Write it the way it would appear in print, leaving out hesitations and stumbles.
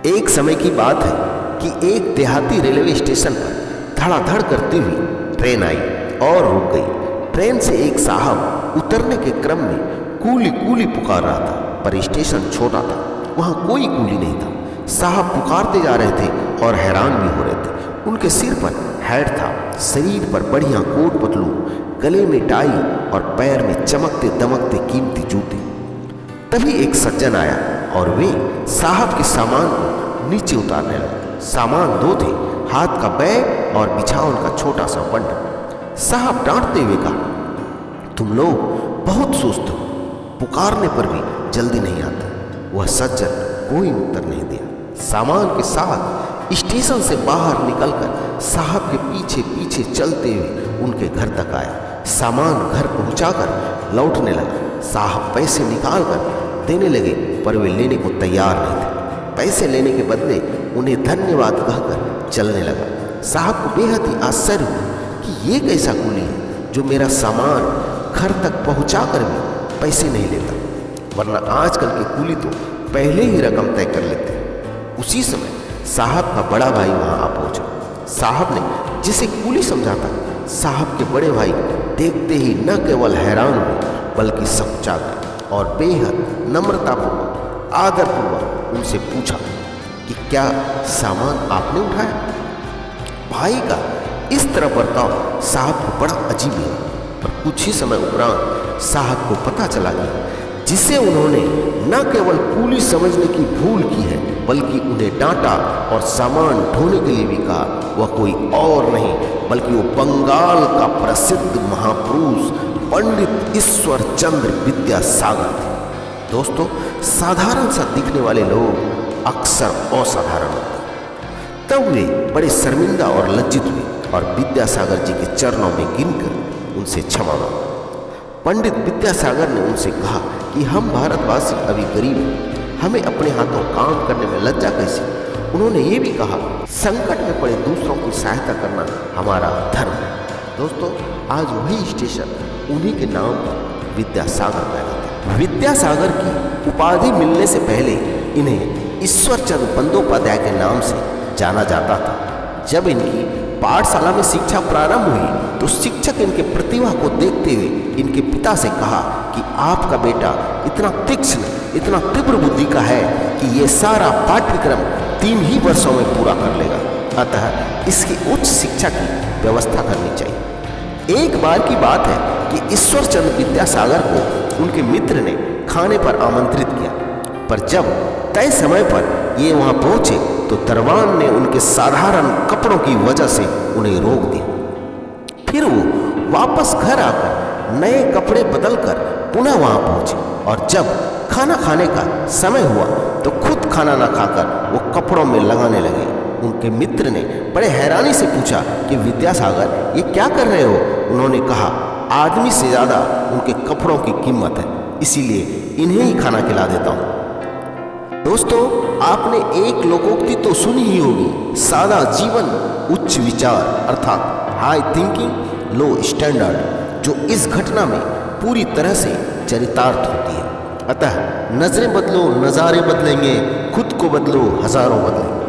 एक समय की बात है कि एक देहाती रेलवे स्टेशन पर धड़ाधड़ करती हुई ट्रेन आई और रुक गई। ट्रेन से एक साहब उतरने के क्रम में कूली कूली पुकार रहा था, पर स्टेशन छोटा था, वहाँ कोई कूली नहीं था। साहब पुकारते जा रहे थे और हैरान भी हो रहे थे। उनके सिर पर हैट था, शरीर पर बढ़िया कोट पतलून, गले में टाई और पैर में चमकते दमकते कीमती जूते। तभी एक सज्जन आया और वे साहब के सामान को नीचे उतारने लगे। सामान दो थे, हाथ का बैग और बिछावन का छोटा सा बंडल। साहब डांटते हुए कहा, तुम लोग बहुत सुस्त हो, पुकारने पर भी जल्दी नहीं आते। वह सज्जन कोई उत्तर नहीं दिया। सामान के साथ स्टेशन से बाहर निकलकर साहब के पीछे पीछे चलते हुए उनके घर तक आया। सामान घर पहुंचाकर लौटने लगा। साहब पैसे निकाल कर देने लगे, पर वे लेने को तैयार नहीं थे। पैसे लेने के बदले उन्हें धन्यवाद कहकर चलने लगा। साहब को बेहद ही आश्चर्य हुआ कि ये कैसा कूली है जो मेरा सामान घर तक पहुंचा कर भी पैसे नहीं लेता, वरना आजकल के कूली तो पहले ही रकम तय कर लेते हैं। उसी समय साहब का बड़ा भाई वहां आ पहुंचा। साहब ने जिसे कूली समझा था, साहब के बड़े भाई देखते ही न केवल हैरान हुए बल्कि समझा गए और बेहद नम्रतापूर्वक आदरपूर्वक उनसे पूछा कि क्या सामान आपने उठाया। भाई का इस तरह बर्ताव साहब को बड़ा अजीब लगा, पर कुछ ही समय उपरांत साहब को पता चला कि जिसे उन्होंने न केवल कूली समझने की भूल की है बल्कि उन्हें डांटा और सामान ढोने के लिए भी कहा, वह कोई और नहीं बल्कि वो बंगाल का प्रसिद्ध महापुरुष पंडित ईश्वर चंद्र विद्यासागर थे। दोस्तों, साधारण सा दिखने वाले लोग अक्सर असाधारण होते हैं। तब वे बड़े शर्मिंदा और लज्जित हुए और विद्यासागर जी के चरणों में गिनकर उनसे क्षमा मांगा। पंडित विद्यासागर ने उनसे कहा कि हम भारतवासी अभी गरीब हैं, हमें अपने हाथों काम करने में लज्जा कैसी। उन्होंने ये भी कहा, संकट में पड़े दूसरों की सहायता करना हमारा धर्म है। दोस्तों, आज वही स्टेशन उन्हीं के नाम पर विद्यासागर कहलाता है। विद्यासागर की उपाधि मिलने से पहले इन्हें ईश्वरचंद बंदोपाध्याय के नाम से जाना जाता था। जब इनकी पाठशाला में शिक्षा प्रारंभ हुई तो शिक्षक इनके प्रतिभा को देखते हुए इनके पिता से कहा कि आपका बेटा इतना तीक्ष्ण, इतना तीव्र बुद्धि का है कि ये सारा पाठ्यक्रम 3 ही वर्षों में पूरा कर लेगा, अतः इसकी उच्च शिक्षा की व्यवस्था करनी चाहिए। एक बार की बात है कि ईश्वरचंद विद्यासागर को उनके मित्र ने खाने पर आमंत्रित किया, पर जब तय समय पर ये वहाँ पहुँचे तो दरबान ने उनके साधारण कपड़ों की वजह से उन्हें रोक दिया। फिर वो वापस घर आकर नए कपड़े बदलकर पुनः वहाँ पहुँचे और जब खाना खाने का समय हुआ तो खुद खाना न खाकर वो कपड़ों में लगाने लगे। उनके मित्र ने बड़े हैरानी से पूछा कि विद्यासागर, ये क्या कर रहे हो? उन्होंने कहा, आदमी से ज़्यादा उनके कपड़ों की कीमत है, इसीलिए इन्हें ही खाना खिला देता हूँ। दोस्तों, आपने एक लोकोक्ति तो सुनी ही होगी, सादा जीवन उच्च विचार अर्थात हाई थिंकिंग लो स्टैंडर्ड, जो इस घटना में पूरी तरह से चरितार्थ होती है। अतः नजरें बदलो नज़ारे बदलेंगे, खुद को बदलो हजारों बदलेंगे।